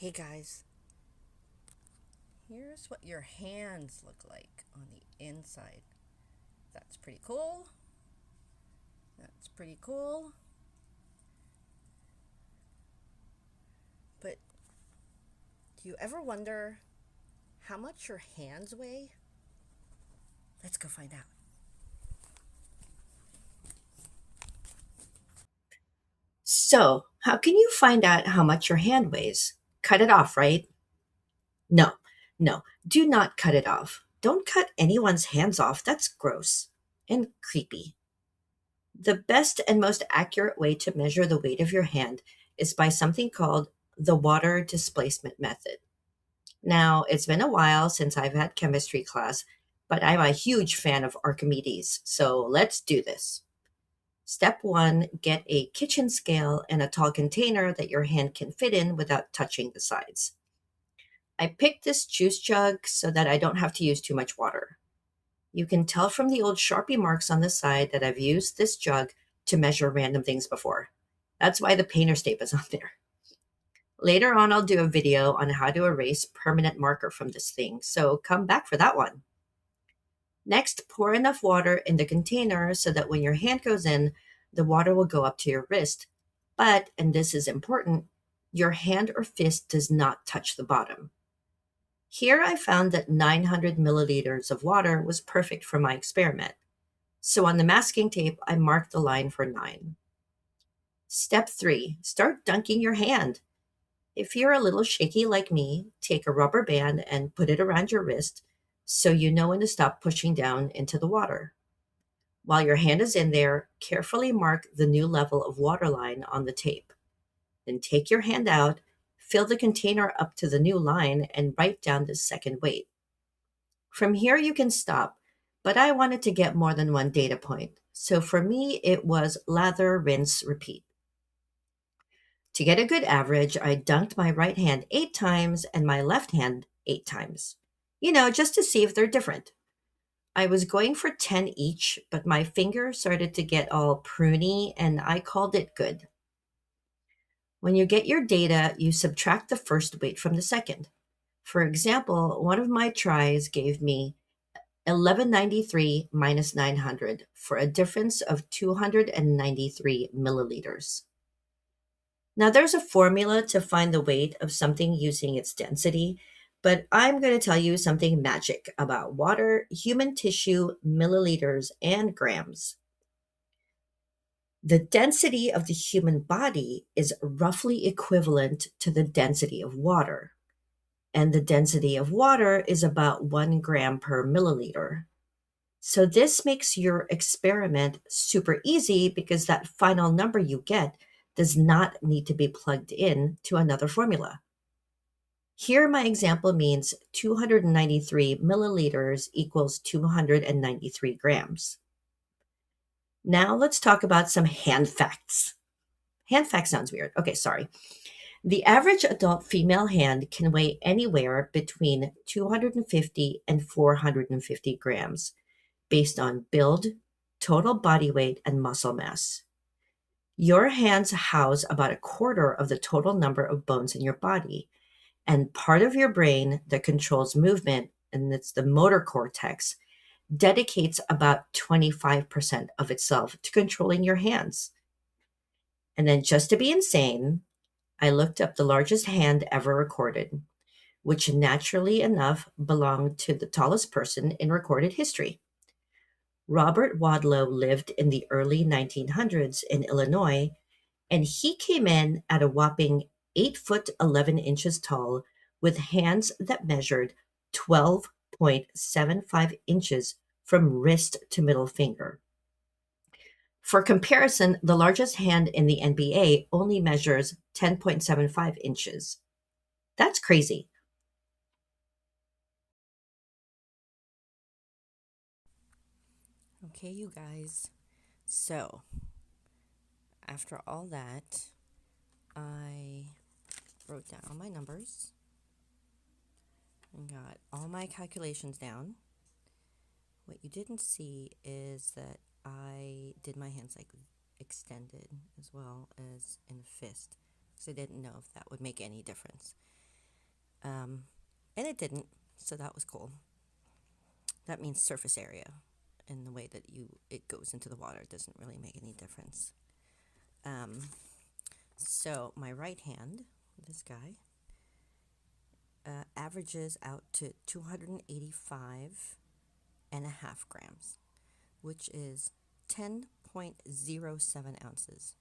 Hey guys, here's what your hands look like on the inside. That's pretty cool. That's pretty cool. But do you ever wonder how much your hands weigh? Let's go find out. So, how can you find out how much your hand weighs? Cut it off, right? No, no, do not cut it off. Don't cut anyone's hands off. That's gross and creepy. The best and most accurate way to measure the weight of your hand is by something called the water displacement method. Now, it's been a while since I've had chemistry class, but I'm a huge fan of Archimedes, so let's do this. Step one, get a kitchen scale and a tall container that your hand can fit in without touching the sides. I picked this juice jug so that I don't have to use too much water. You can tell from the old Sharpie marks on the side that I've used this jug to measure random things before. That's why the painter's tape is on there. Later on, I'll do a video on how to erase permanent marker from this thing, so come back for that one. Next, pour enough water in the container so that when your hand goes in, the water will go up to your wrist. But, and this is important, your hand or fist does not touch the bottom. Here I found that 900 milliliters of water was perfect for my experiment. So on the masking tape, I marked the line for 9. Step 3, start dunking your hand. If you're a little shaky like me, take a rubber band and put it around your wrist so you know when to stop pushing down into the water. While your hand is in there, carefully mark the new level of water line on the tape. Then take your hand out, fill the container up to the new line, and write down the second weight. From here, you can stop, but I wanted to get more than one data point. So for me, it was lather, rinse, repeat. To get a good average, I dunked my right hand 8 times and my left hand 8 times. Just to see if they're different. I was going for 10 each, but my finger started to get all pruny and I called it good. When you get your data, you subtract the first weight from the second. For example, one of my tries gave me 1193 minus 900 for a difference of 293 milliliters. Now, there's a formula to find the weight of something using its density, but I'm going to tell you something magic about water, human tissue, milliliters, and grams. The density of the human body is roughly equivalent to the density of water, and the density of water is about 1 gram per milliliter. So, this makes your experiment super easy because that final number you get does not need to be plugged in to another formula. Here, my example means 293 milliliters equals 293 grams. Now, let's talk about some hand facts. Hand fact sounds weird. Okay, sorry. The average adult female hand can weigh anywhere between 250 and 450 grams based on build, total body weight, and muscle mass. Your hands house about a quarter of the total number of bones in your body, and part of your brain that controls movement, and it's the motor cortex, dedicates about 25% of itself to controlling your hands. And then, just to be insane, I looked up the largest hand ever recorded, which naturally enough belonged to the tallest person in recorded history. Robert Wadlow lived in the early 1900s in Illinois, and he came in at a whopping 8 foot 11 inches tall with hands that measured 12.75 inches from wrist to middle finger. For comparison, the largest hand in the NBA only measures 10.75 inches. That's crazy. Okay, you guys. So, after all that, I wrote down all my numbers and got all my calculations down. What you didn't see is that I did my hands like extended as well as in a fist because I didn't know if that would make any difference. And it didn't, so that was cool. That means surface area, and the way that it goes into the water doesn't really make any difference. Um, so my right hand, this guy, averages out to 285.5 grams, which is 10.07 ounces.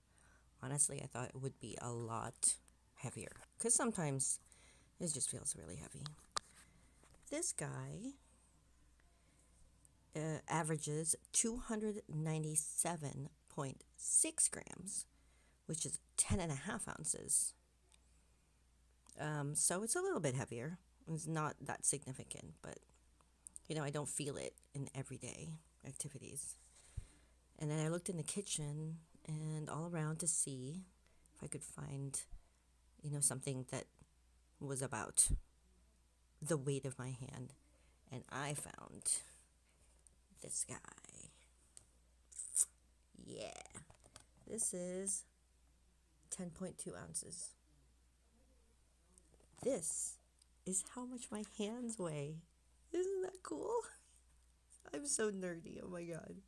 Honestly, I thought it would be a lot heavier because sometimes it just feels really heavy. This guy averages 297.6 grams, which is 10.5 ounces. So it's a little bit heavier. It's not that significant, but I don't feel it in everyday activities. And then I looked in the kitchen and all around to see if I could find, something that was about the weight of my hand. And I found this guy. Yeah. This is 10.2 ounces. This is how much my hands weigh. Isn't that cool? I'm so nerdy. Oh my god.